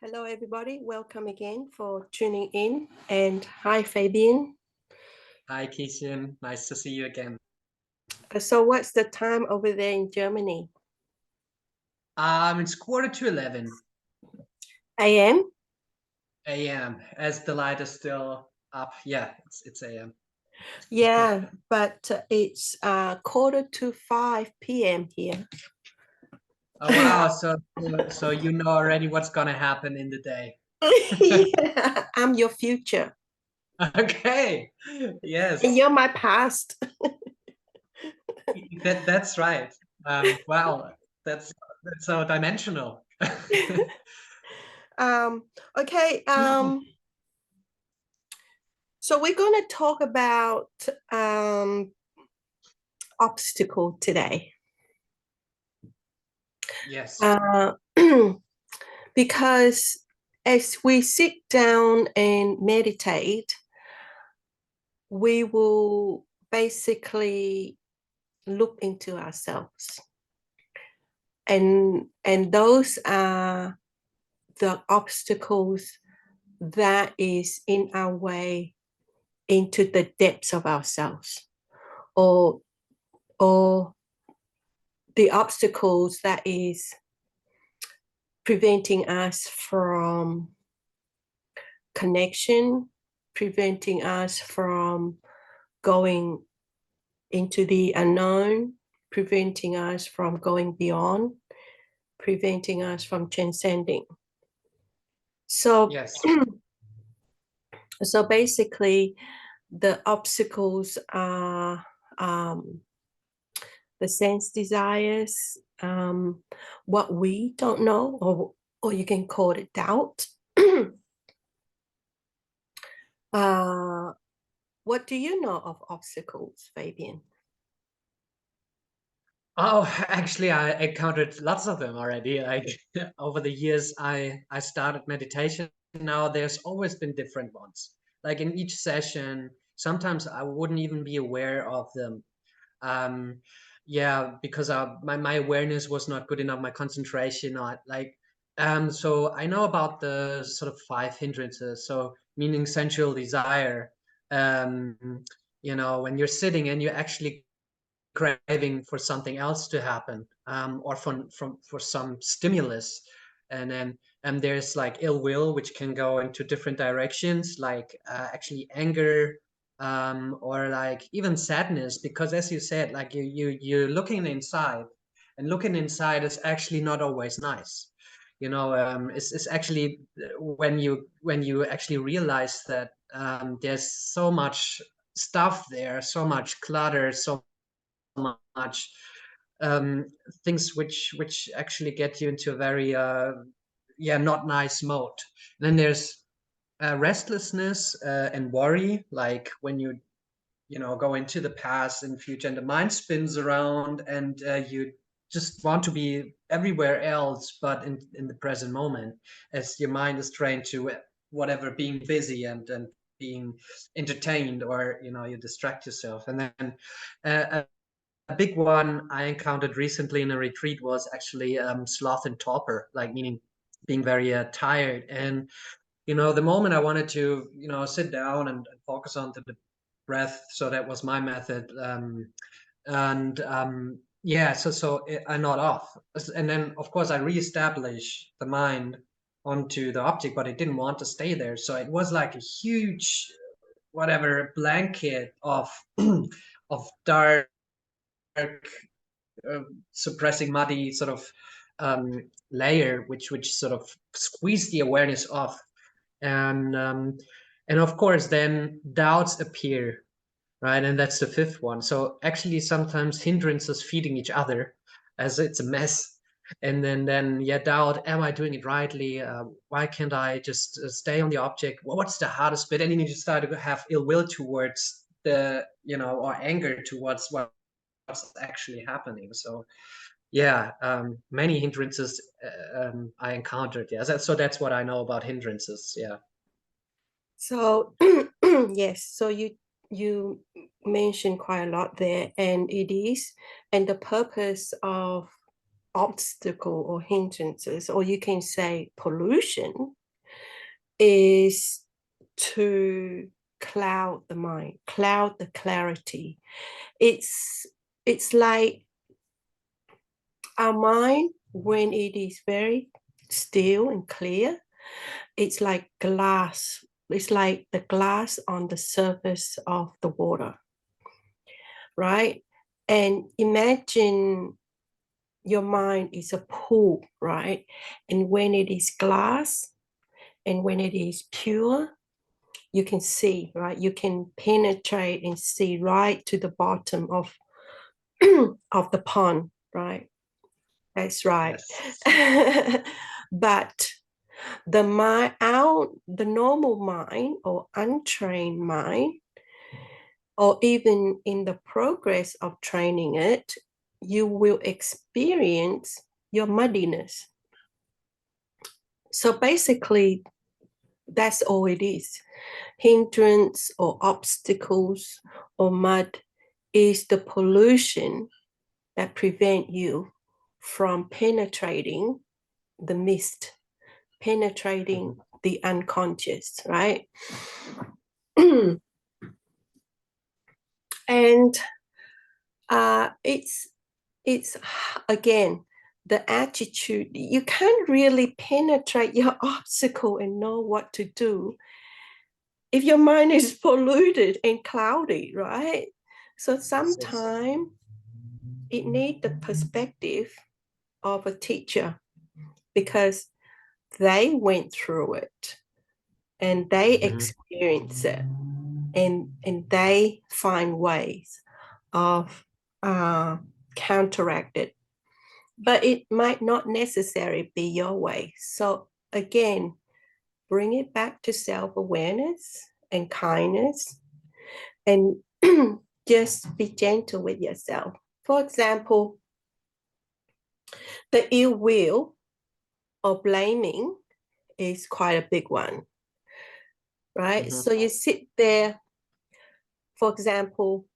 Hello, everybody. Welcome again for tuning in. And hi, Fabian. Hi, Kishan. Nice to see you again. So, what's the time over there in Germany? It's 11:45 AM? a.m. as the light is still up. Yeah, it's a.m. Yeah, but it's 4:45 PM here. Oh wow! So you know already what's gonna happen in the day. Yeah, I'm your future. Okay. And Yes, you're my past. that's right. Wow, that's so dimensional. um, okay. So we're going to talk about obstacle today. Yes. Uh, because as we sit down and meditate, we will basically look into ourselves. And those are the obstacles that is in our way into the depths of ourselves, or or the obstacles that is preventing us from connection, preventing us from going into the unknown, preventing us from going beyond, preventing us from transcending. So, Yes. so basically, the obstacles are the sense desires, what we don't know, or you can call it doubt. uh, what do you know of obstacles, Fabian? Oh, actually, I encountered lots of them already. Like over the years, I started meditation. Now there's always been different ones. Like in each session, sometimes I wouldn't even be aware of them. Um, yeah, because my awareness was not good enough, my concentration, not like so I know about the sort of five hindrances. So meaning sensual desire. When you're sitting and you're actually craving for something else to happen, or for some stimulus, and then there's like ill will, which can go into different directions, like actually anger, or like even sadness, because as you said, like you're looking inside, and looking inside is actually not always nice. It's actually when you actually realize that there's so much stuff there, so much clutter, so much um, things which actually get you into a very not nice mode. Then there's restlessness and worry, like when you go into the past and future, and the mind spins around, and you just want to be everywhere else but in the present moment, as your mind is trained to whatever, being busy and being entertained, or you distract yourself. And then a big one I encountered recently in a retreat was actually sloth and torpor, like meaning being very tired. And the moment I wanted to sit down and focus on the breath, so that was my method. And yeah, I nod off, and then of course I reestablish the mind onto the object, but it didn't want to stay there. So it was like a huge whatever blanket of of dark, suppressing, muddy sort of layer, which sort of squeeze the awareness off. And um, and of course then doubts appear, right? And that's the fifth one. So actually sometimes hindrances feeding each other, as it's a mess. And then yeah, doubt, am I doing it rightly? Why can't I just stay on the object? What's the hardest bit? And then you just start to have ill will towards or anger towards what's actually happening. So yeah, many hindrances I encountered. Yeah, so that's what I know about hindrances. Yeah. So yes, so you mentioned quite a lot there, and it is, and the purpose of obstacle or hindrances, or you can say pollution, is to cloud the mind, cloud the clarity. It's like our mind, when it is very still and clear, it's like glass. It's like the glass on the surface of the water, right? And imagine your mind is a pool, right? And when it is glass and when it is pure, you can see, right? You can penetrate and see right to the bottom of of the pond, right? That's right. Yes. But the normal mind or untrained mind, or even in the progress of training it, you will experience your muddiness. So basically, that's all it is. Hindrance or obstacles or mud is the pollution that prevent you from penetrating the mist, penetrating the unconscious, right? And it's again the attitude. You can't really penetrate your obstacle and know what to do if your mind is polluted and cloudy, right? So Yes. sometimes it needs the perspective of a teacher because they went through it and they Mm-hmm. experience it, and they find ways of uh, counteract it. But it might not necessarily be your way. So again, bring it back to self-awareness and kindness, and just be gentle with yourself. For example, the ill will or blaming is quite a big one, right? Mm-hmm. So you sit there, for example,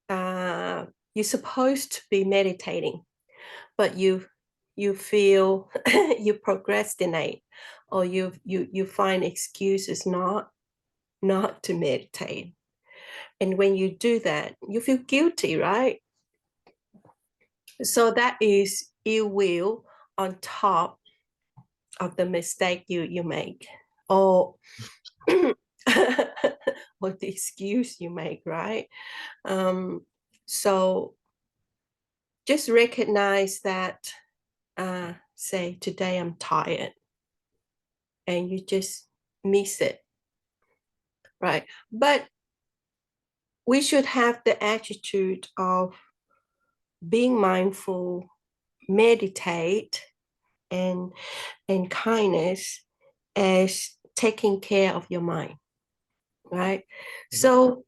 you're supposed to be meditating, but you feel you procrastinate, or you find excuses not to meditate. And when you do that, you feel guilty, right? So that is ill will on top of the mistake you make, or or the excuse you make, right? So just recognize that, say, today I'm tired, and you just miss it, right? But we should have the attitude of being mindful, meditate, and kindness as taking care of your mind, right? Mm-hmm. So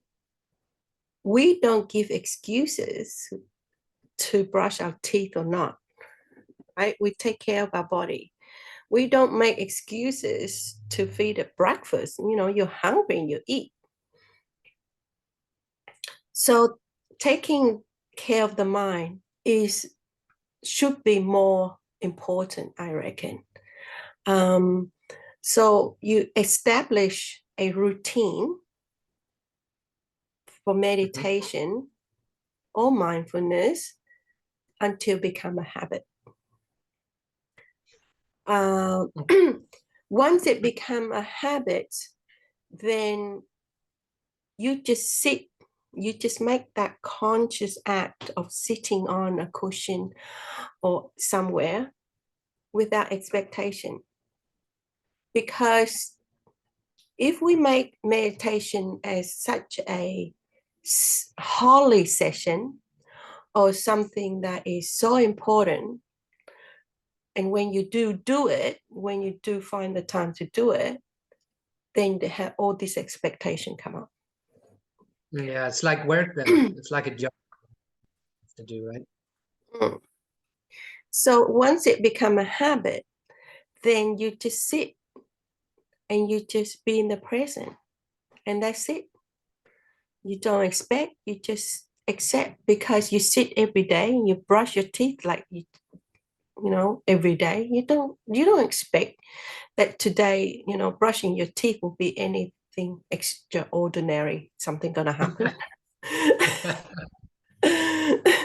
we don't give excuses to brush our teeth or not, right? We take care of our body. We don't make excuses to feed at breakfast. You know, you're hungry and you eat. So taking care of the mind is should be more important, I reckon. Um, so you establish a routine for Mm-hmm. meditation or mindfulness until become a habit. Uh, Once it become a habit, then you just sit, you just make that conscious act of sitting on a cushion or somewhere without expectation. Because if we make meditation as such a holy session or something that is so important, and when you do it, when you do find the time to do it, then they have all this expectation come up. Yeah, it's like work then. It's like a job to do, right? So once it become a habit, then you just sit and you just be in the present, and that's it. You don't expect, you just accept, because you sit every day and you brush your teeth like every day. You don't expect that today, brushing your teeth will be anything extraordinary, something gonna happen.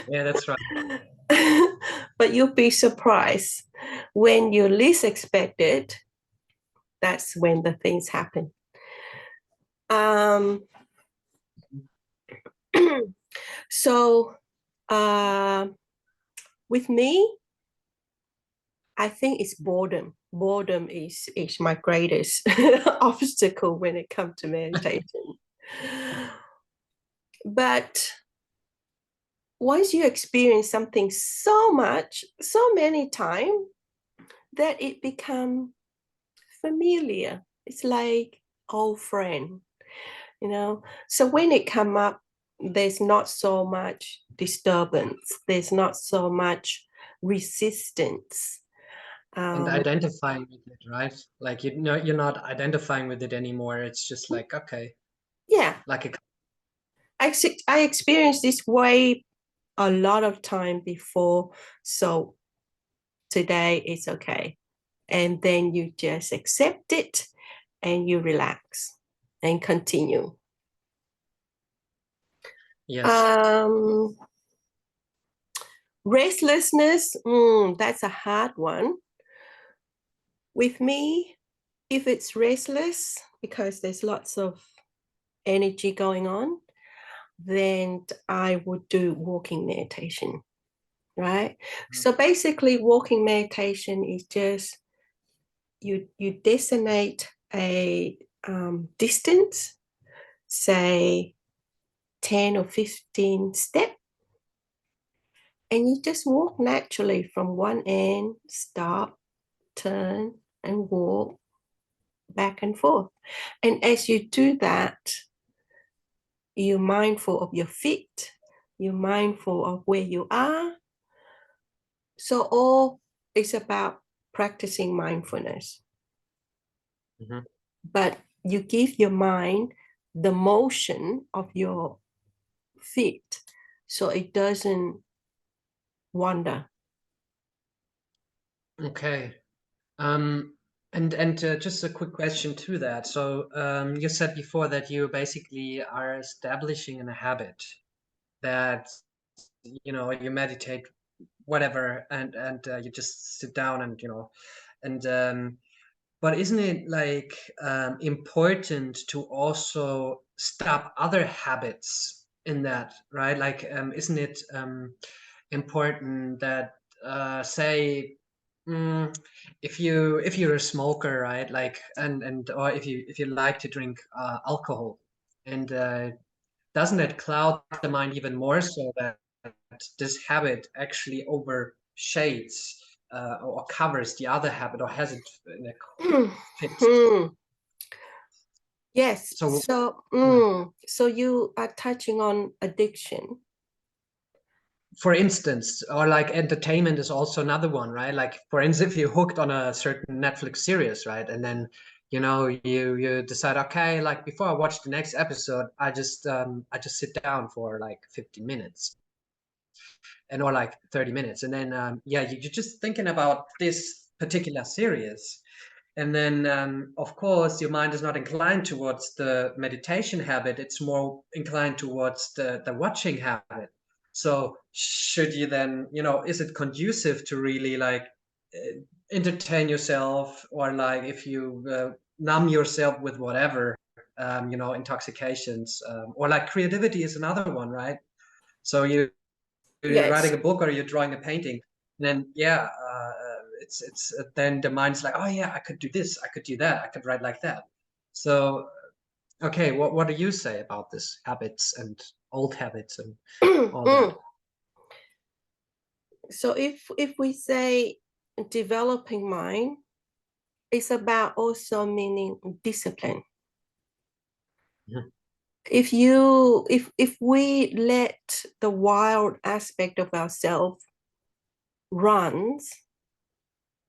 Yeah, that's right. But you'll be surprised when you least expect it. That's when the things happen. So with me, I think it's boredom. Boredom is my greatest obstacle when it comes to meditation. But once you experience something so much, so many times, that it becomes familiar. It's like old friend, So when it come up, there's not so much disturbance. There's not so much resistance. And identifying with it, right? Like you're not identifying with it anymore. It's just like, okay, Yeah, like a I experienced this way a lot of time before. So today it's okay. And then you just accept it and you relax and continue. yes. Um, Restlessness, that's a hard one. With me, if it's restless because there's lots of energy going on, then I would do walking meditation, right? So basically, walking meditation is just you designate a distance, say 10 or 15 steps, and you just walk naturally from one end, stop, turn, and walk back and forth. And as you do that, you're mindful of your feet, you're mindful of where you are. So all is about practicing mindfulness. Mhm. But you give your mind the motion of your feet so it doesn't wander. Okay. And just a quick question to that. So you said before that you basically are establishing a habit that you meditate whatever and you just sit down and and but isn't it like important to also stop other habits in that, right? Like isn't it important that say mm, if you're a smoker, right? Like and or if you like to drink alcohol, and doesn't it cloud the mind even more so that this habit actually overshades or covers the other habit, or has it in a fit? Yes, So so mm, so you are touching on addiction. for instance, or like entertainment is also another one, right? Like for instance, if you're hooked on a certain Netflix series, right, and then you decide, okay, like before I watch the next episode, I just sit down for like 15 minutes and or like 30 minutes, and then yeah, you're just thinking about this particular series. And then of course your mind is not inclined towards the meditation habit, it's more inclined towards the watching habit. So should you then, is it conducive to really like entertain yourself, or like if you numb yourself with whatever intoxications, or like creativity is another one, right? So you're writing Yes. a book or you're drawing a painting, and then yeah, it's then the mind's like, oh yeah, I could do this, I could do that, I could write like that. So okay, what do you say about this habits and old habits and all that? So if we say developing mind, it's about also meaning discipline. Mhm. If we let the wild aspect of ourselves runs,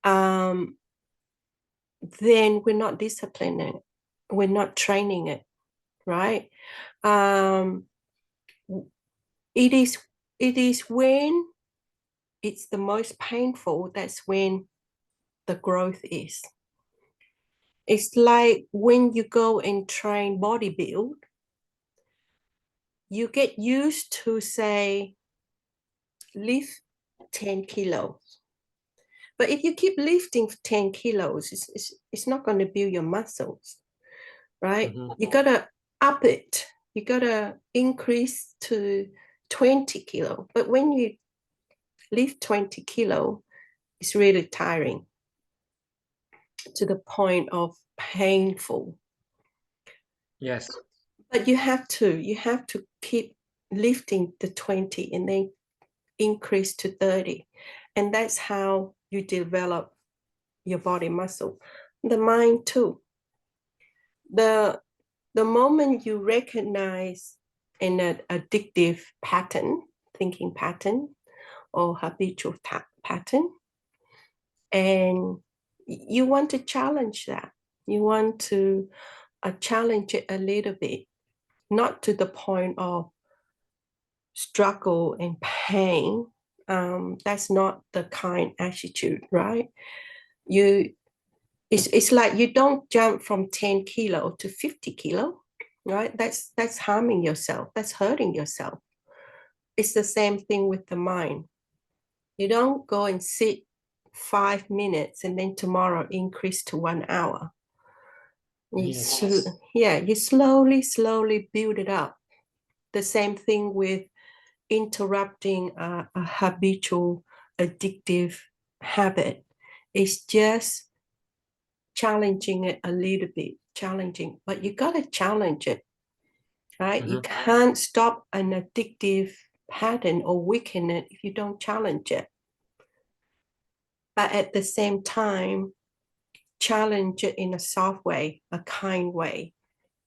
um, then we're not disciplining it. We're not training it, right? Um, it is it is when it's the most painful, that's when the growth is. It's like when you go and train bodybuild, you get used to, say, lift 10 kilos. But if you keep lifting 10 kilos, it's not going to build your muscles, right? Mm-hmm. You got to up it. You got to increase to 20 kilo. But when you lift 20 kilo, it's really tiring to the point of painful. Yes. But you have to keep lifting the 20 and then increase to 30. And that's how you develop your body muscle. The mind too. The moment you recognize an addictive pattern, thinking pattern, or habitual pattern, and you want to challenge that, you want to challenge it a little bit, not to the point of struggle and pain. That's not the kind attitude, right? You it's like you don't jump from 10 kilo to 50 kilo, right? That's harming yourself. That's hurting yourself. It's the same thing with the mind. You don't go and sit 5 minutes and then tomorrow increase to 1 hour. Yes. You slowly build it up. The same thing with interrupting a habitual addictive habit. It's just challenging it a little bit, challenging, but you got to challenge it, right? You can't stop an addictive pattern or weaken it if you don't challenge it. But at the same time, challenge it in a soft way, a kind way.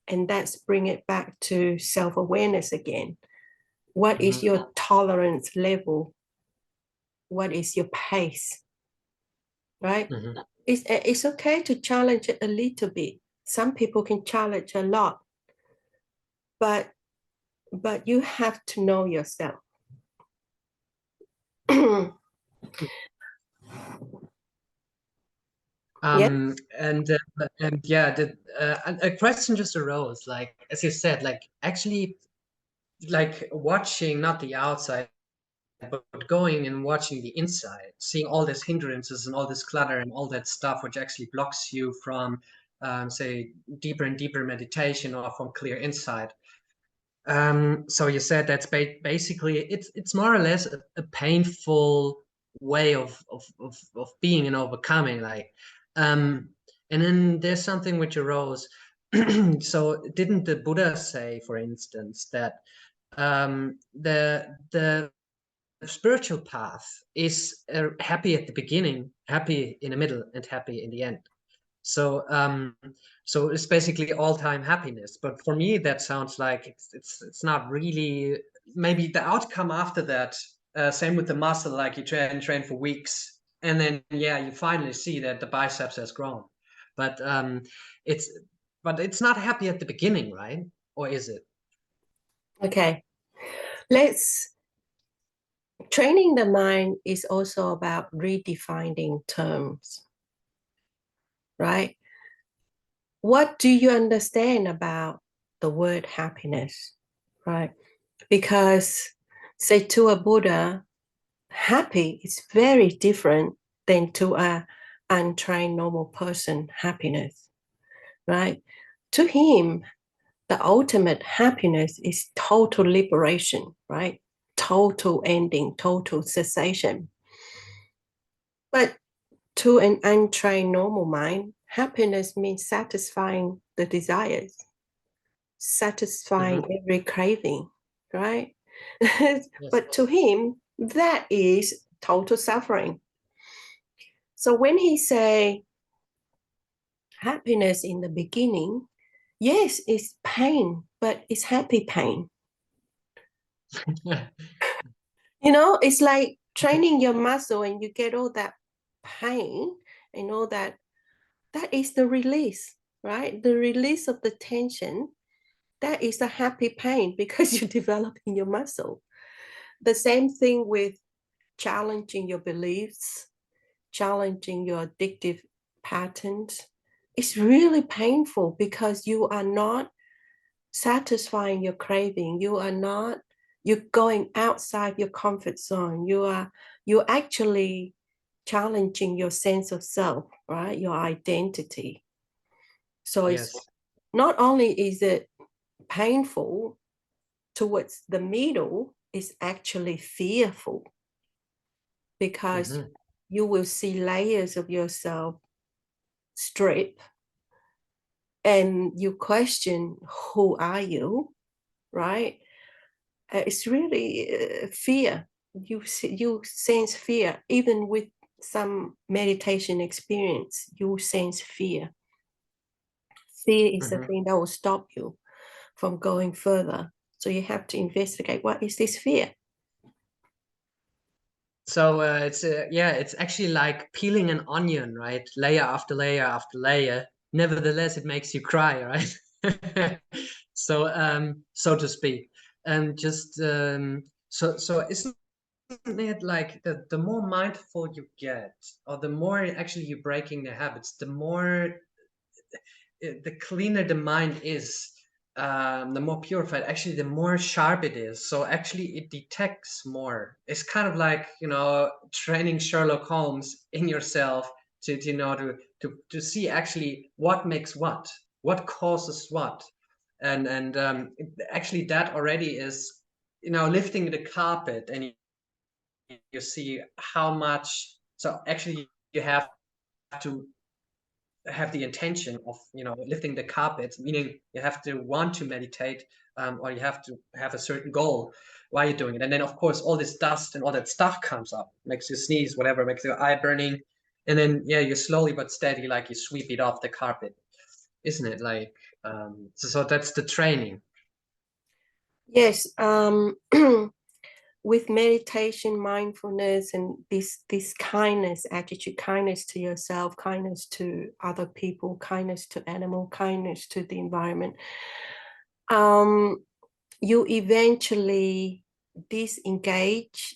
And that's bring it back to self-awareness again. What is your tolerance level? What is your pace? Right? Mm-hmm. It's okay to challenge it a little bit. Some people can challenge a lot, but you have to know yourself. Yeah. And yeah, a question just arose, like as you said, like actually, like watching not the outside, but going and watching the inside, seeing all these hindrances and all this clutter and all that stuff, which actually blocks you from, say, deeper and deeper meditation or from clear insight. So you said that's basically it's more or less a painful way of being and overcoming, like, and then there's something which arose. So didn't the Buddha say, for instance, that the spiritual path is happy at the beginning, happy in the middle, and happy in the end? So so it's basically all-time happiness. But for me, that sounds like it's not really. Maybe the outcome after that, same with the muscle, like you train for weeks, and then yeah, you finally see that the biceps has grown. But it's it's not happy at the beginning, right? Or is it? Okay. Let's Training the mind is also about redefining terms, right? What do you understand about the word happiness, right? Because, say, to a Buddha, happy is very different than to a untrained normal person happiness, right? To him, the ultimate happiness is total liberation, right? Total ending, total cessation. But to an untrained normal mind, happiness means satisfying the desires, satisfying Mm-hmm. every craving, right? Yes. But to him, that is total suffering. So when he say happiness in the beginning, yes, it's pain, but it's happy pain. It's like training your muscle and you get all that pain and all that. That is the release, right? The release of the tension. That is a happy pain because you're developing your muscle. The same thing with challenging your beliefs, challenging your addictive patterns, it's really painful because you are not satisfying your craving. You're going outside your comfort zone. You're actually challenging your sense of self, right? Your identity. So it's Yes. not only is it painful towards the middle, it's actually fearful because Mm-hmm. you will see layers of yourself strip and you question, who are you, right? It's really fear. You sense fear. Even with some meditation experience, you sense fear. Fear is the Mm-hmm. thing that will stop you from going further. So you have to investigate, what is this fear? So it's actually like peeling an onion, right? Layer after layer after layer. Nevertheless, it makes you cry, right? So to speak. And just so isn't it like the more mindful you get, or the more actually you're breaking the habits, the more the cleaner the mind is, the more purified, actually, the more sharp it is. So actually, it detects more. It's kind of like, training Sherlock Holmes in yourself to to see actually what makes what causes what, and actually that already is, lifting the carpet, and you see how much. So actually, you have to have the intention of lifting the carpet, meaning you have to want to meditate, or you have to have a certain goal while you're doing it. And then of course all this dust and all that stuff comes up, makes you sneeze, whatever, makes your eye burning, and then yeah, you slowly but steady, like, you sweep it off the carpet, isn't it? Like, so that's the training. Yes, with meditation, mindfulness, and this kindness attitude, kindness to yourself, kindness to other people, kindness to animal, kindness to the environment, you eventually disengage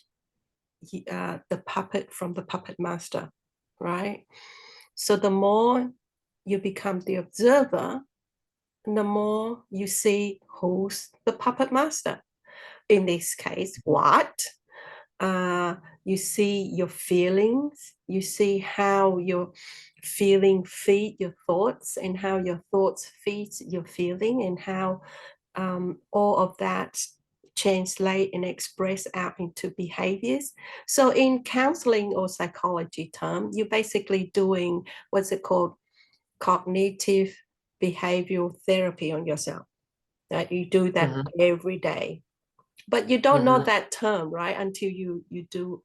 the puppet from the puppet master, right? So the more you become the observer, the more you see who's the puppet master. In this case, what? You see your feelings, you see how your feeling feed your thoughts, and how your thoughts feed your feeling, and how all of that translate and express out into behaviors. So in counseling or psychology term, you're basically doing what's it called, cognitive behavioral therapy on yourself. Right? You do that Hmm. every day, but you don't know Hmm. that term, right, until you do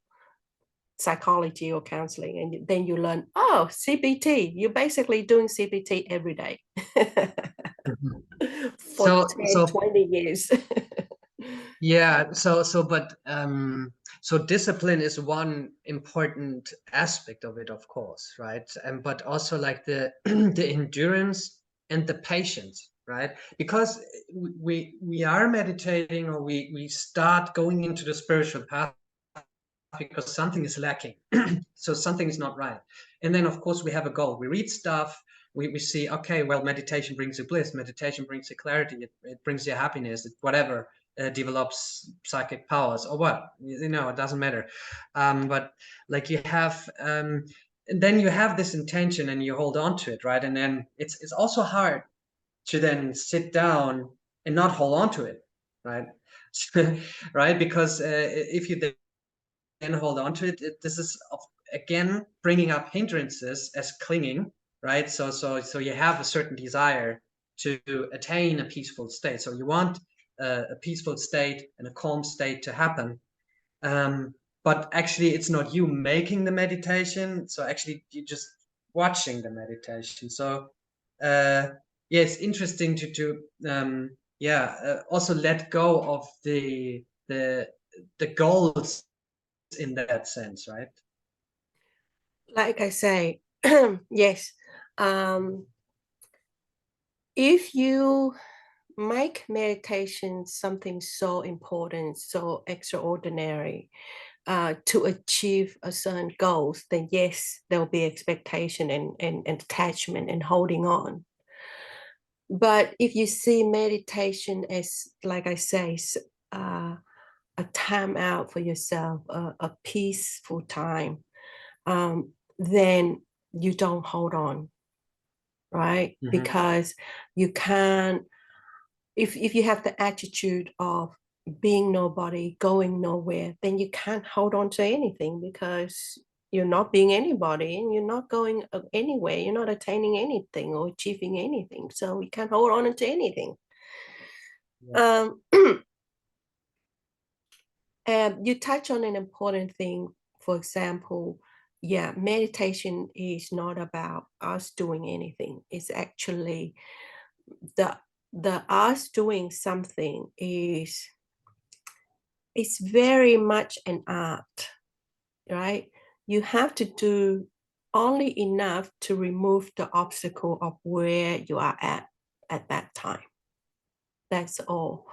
psychology or counseling, and then you learn, oh, CBT, you're basically doing CBT every day Hmm. for so 10, so 20 years. Yeah, so discipline is one important aspect of it, of course, right? And but also like the the endurance and the patience, right? Because we are meditating, or we start going into the spiritual path because something is lacking. So something is not right. And then of course we have a goal. We read stuff, we see, okay, well, meditation brings you bliss, meditation brings you clarity, it brings you happiness, whatever, develops psychic powers or what, it doesn't matter. But like you have, and then you have this intention and you hold on to it, right? And then it's also hard to then sit down and not hold on to it, right? Right, because if you then hold on to it, this is again bringing up hindrances as clinging, right? So you have a certain desire to attain a peaceful state, so you want a peaceful state and a calm state to happen, but actually it's not you making the meditation, so actually you're just watching the meditation. So yeah, it's interesting to also let go of the goals in that sense, right? Like I say, yes, um, if you make meditation something so important, so extraordinary, to achieve a certain goals, then yes, there will be expectation and attachment and holding on. But if you see meditation as, like I say, a time out for yourself, a peaceful time, then you don't hold on, right? Mm-hmm. Because you can't, if you have the attitude of being nobody, going nowhere, then you can't hold on to anything because you're not being anybody and you're not going anywhere. You're not attaining anything or achieving anything. So you can't hold on to anything. Yeah. Um, and you touch on an important thing. For example, yeah, meditation is not about us doing anything. It's actually the us doing something is, it's very much an art, right? You have to do only enough to remove the obstacle of where you are at that time. That's all.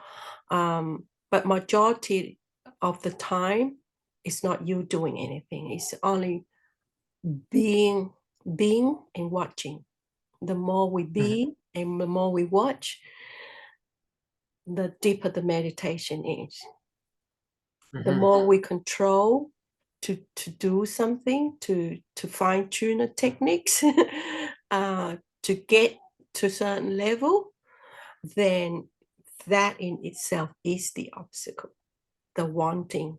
But majority of the time, it's not you doing anything. It's only being, being and watching. The more we Mm-hmm. be and the more we watch, the deeper the meditation is. The Mm-hmm. more we control to do something, to fine tune the techniques, to get to a certain level, then that in itself is the obstacle, the wanting,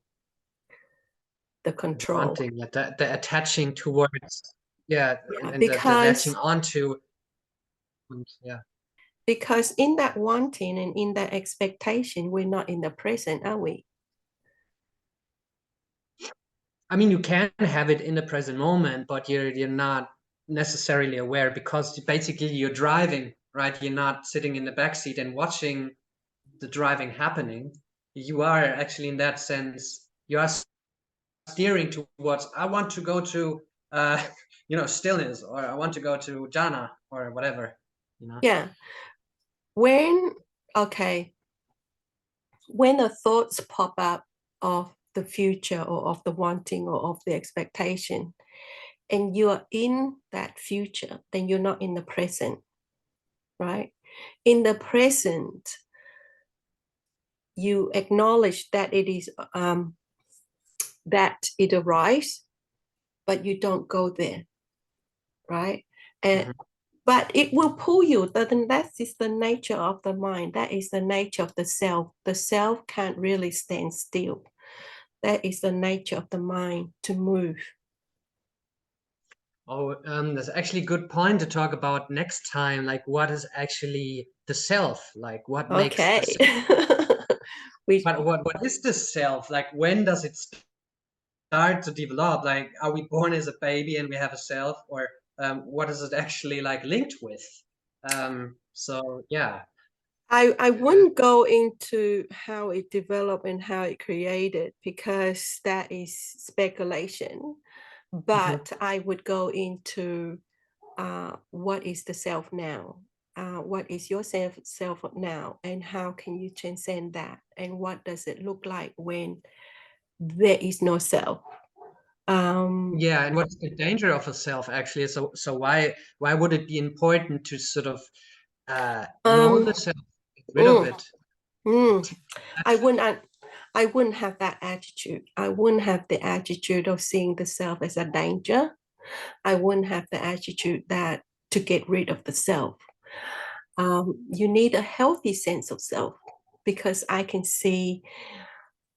the control. Wanting, yeah, the attaching towards, yeah, Yeah, and the latching onto, and yeah. because in that wanting and in that expectation, we're not in the present, are we? I mean, you can have it in the present moment, but you're not necessarily aware because basically you're driving, right? You're not sitting in the back seat and watching the driving happening. You are actually, in that sense, you are steering towards, I want to go to stillness, or I want to go to jhana or whatever, you know. Yeah. When, okay, when the thoughts pop up of the future or of the wanting or of the expectation, and you're in that future, then you're not in the present, right? In the present, you acknowledge that it is that it arises, but you don't go there, right? And Mhm. but it will pull you. That is the nature of the mind. That is the nature of the self. The self can't really stand still. That is the nature of the mind to move. Oh, that's actually a good point to talk about next time. Like, what is actually the self? Like, what makes the Okay. self? we But what is the self? Like, when does it start to develop? Like, are we born as a baby and we have a self, or what is it actually like linked with? So yeah. I Uh, wouldn't go into how it developed and how it created because that is speculation. mhm. But I would go into what is the self now? What is your self now? And how can you transcend that? And what does it look like when there is no self? Um, Yeah, and what's the danger of a self actually? So why would it be important to sort of know um, the self, get rid of mm, it? mm. I wouldn't. I wouldn't have that attitude. I wouldn't have the attitude of seeing the self as a danger. I wouldn't have the attitude that to get rid of the self. You need a healthy sense of self because I can see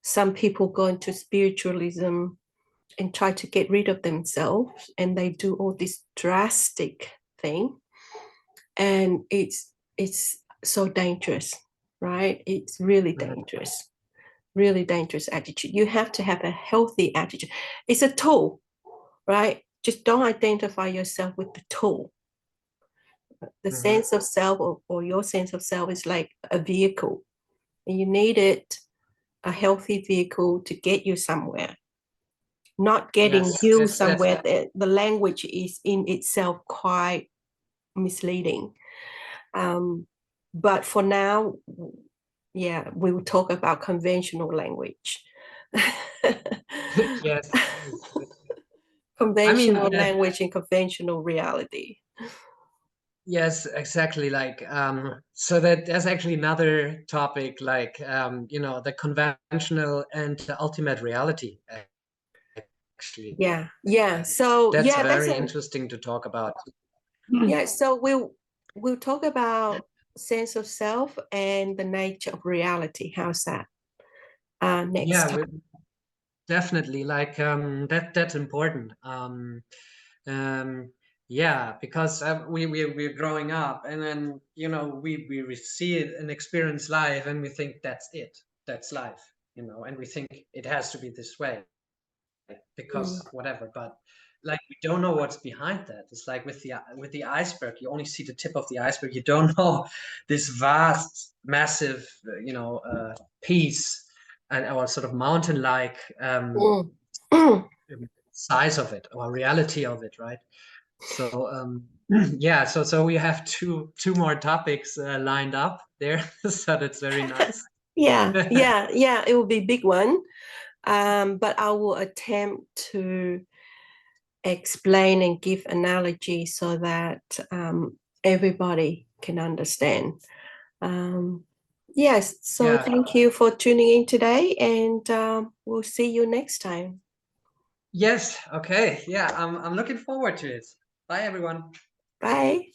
some people go into spiritualism and try to get rid of themselves and they do all this drastic thing and it's so dangerous, right? It's Mhm. really dangerous attitude. You have to have a healthy attitude. It's a tool, right? Just don't identify yourself with the tool. The Mhm. sense of self or your sense of self is like a vehicle and you need it, a healthy vehicle to get you somewhere, not getting Yes, you that's somewhere. The language is in itself quite misleading. Um, but for now, yeah, we will talk about conventional language. Yes, yes. I mean, Conventional yes, language and conventional reality. yes, exactly. Like, so that there's actually another topic, like, the conventional and the ultimate reality, actually. Yeah, yeah. And So that's yeah, that's very a interesting to talk about. yeah. So we'll talk about sense of self and the nature of reality. How's that? Next Yeah, time. definitely. Like, that's important. Um, yeah, because we're growing up, and then we see it and experience life, and we think that's it, that's life, and we think it has to be this way Mm, because whatever. But like we don't know what's behind that. It's like with the iceberg, you only see the tip of the iceberg. You don't know this vast, massive, piece and our sort of mountain-like mm, mm. size of it or reality of it, right? So yeah, so we have two more topics lined up there, so that's very nice. Yeah, yeah, yeah. It will be a big one. But I will attempt to explain and give analogy so that everybody can understand. Um, yes, so Yeah. thank you for tuning in today, and we'll see you next time. Yes. Okay. Yeah. I'm looking forward to it. Bye, everyone. Bye.